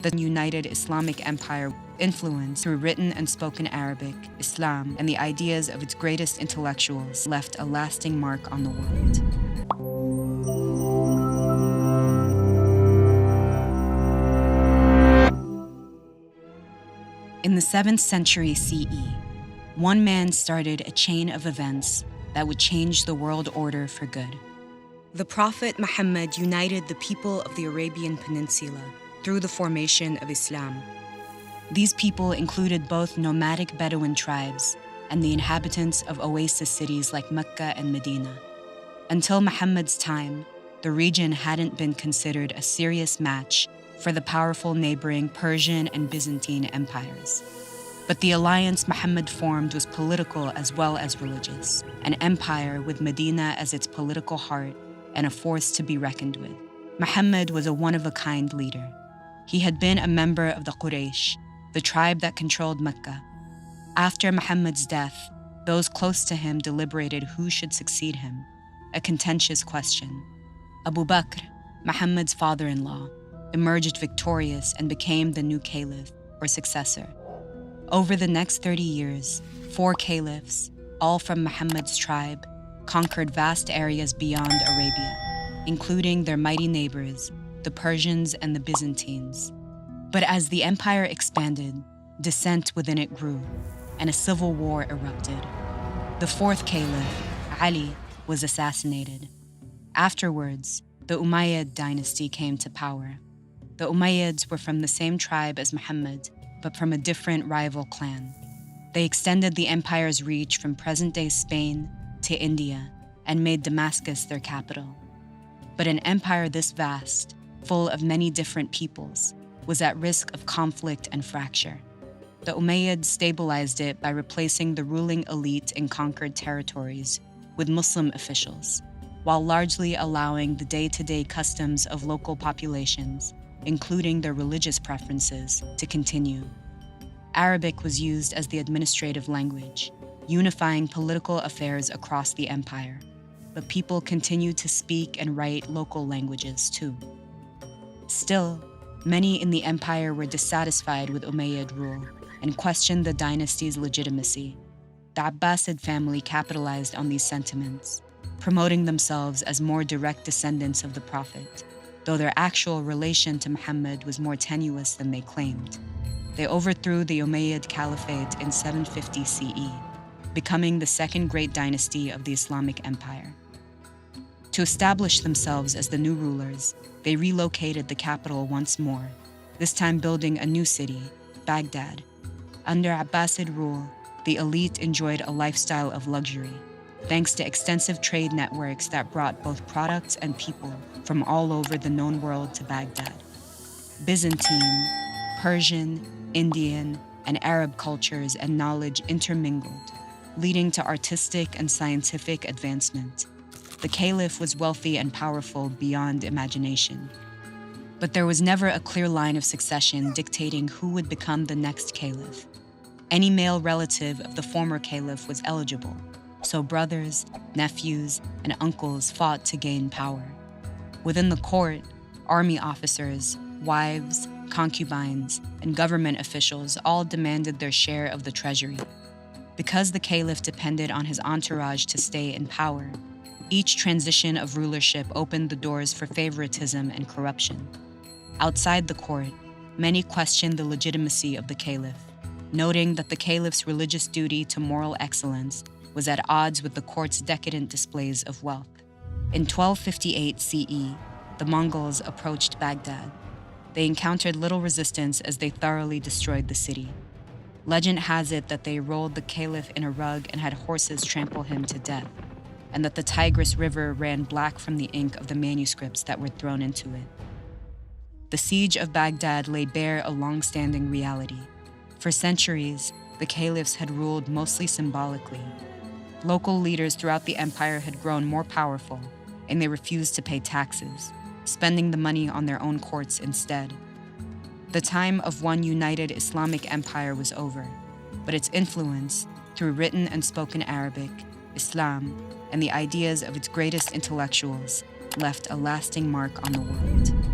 The united Islamic empire influence through written and spoken Arabic, Islam, and the ideas of its greatest intellectuals left a lasting mark on the world. In the 7th century CE, one man started a chain of events that would change the world order for good. The Prophet Muhammad united the people of the Arabian Peninsula through the formation of Islam. These people included both nomadic Bedouin tribes and the inhabitants of oasis cities like Mecca and Medina. Until Muhammad's time, the region hadn't been considered a serious match for the powerful neighboring Persian and Byzantine empires. But the alliance Muhammad formed was political as well as religious, an empire with Medina as its political heart and a force to be reckoned with. Muhammad was a one-of-a-kind leader. He had been a member of the Quraysh, the tribe that controlled Mecca. After Muhammad's death, those close to him deliberated who should succeed him, a contentious question. Abu Bakr, Muhammad's father-in-law, emerged victorious and became the new caliph, or successor. Over the next 30 years, 4 caliphs, all from Muhammad's tribe, conquered vast areas beyond Arabia, including their mighty neighbors, the Persians and the Byzantines. But as the empire expanded, dissent within it grew, and a civil war erupted. The 4th caliph, Ali, was assassinated. Afterwards, the Umayyad dynasty came to power. The Umayyads were from the same tribe as Muhammad, but from a different rival clan. They extended the empire's reach from present-day Spain to India and made Damascus their capital. But an empire this vast, full of many different peoples, was at risk of conflict and fracture. The Umayyads stabilized it by replacing the ruling elite in conquered territories with Muslim officials, while largely allowing the day-to-day customs of local populations, including their religious preferences, to continue. Arabic was used as the administrative language, unifying political affairs across the empire, but people continued to speak and write local languages too. Still, many in the empire were dissatisfied with Umayyad rule and questioned the dynasty's legitimacy. The Abbasid family capitalized on these sentiments, promoting themselves as more direct descendants of the Prophet, though their actual relation to Muhammad was more tenuous than they claimed. They overthrew the Umayyad Caliphate in 750 CE, becoming the second great dynasty of the Islamic Empire. To establish themselves as the new rulers, they relocated the capital once more, this time building a new city, Baghdad. Under Abbasid rule, the elite enjoyed a lifestyle of luxury, thanks to extensive trade networks that brought both products and people from all over the known world to Baghdad. Byzantine, Persian, Indian, and Arab cultures and knowledge intermingled, leading to artistic and scientific advancement. The caliph was wealthy and powerful beyond imagination. But there was never a clear line of succession dictating who would become the next caliph. Any male relative of the former caliph was eligible, so brothers, nephews, and uncles fought to gain power. Within the court, army officers, wives, concubines, and government officials all demanded their share of the treasury. Because the caliph depended on his entourage to stay in power, each transition of rulership opened the doors for favoritism and corruption. Outside the court, many questioned the legitimacy of the caliph, noting that the caliph's religious duty to moral excellence was at odds with the court's decadent displays of wealth. In 1258 CE, the Mongols approached Baghdad. They encountered little resistance as they thoroughly destroyed the city. Legend has it that they rolled the caliph in a rug and had horses trample him to death, and that the Tigris River ran black from the ink of the manuscripts that were thrown into it. The siege of Baghdad laid bare a long-standing reality. For centuries, the caliphs had ruled mostly symbolically. Local leaders throughout the empire had grown more powerful, and they refused to pay taxes, spending the money on their own courts instead. The time of one united Islamic empire was over, but its influence, through written and spoken Arabic, Islam, and the ideas of its greatest intellectuals, left a lasting mark on the world.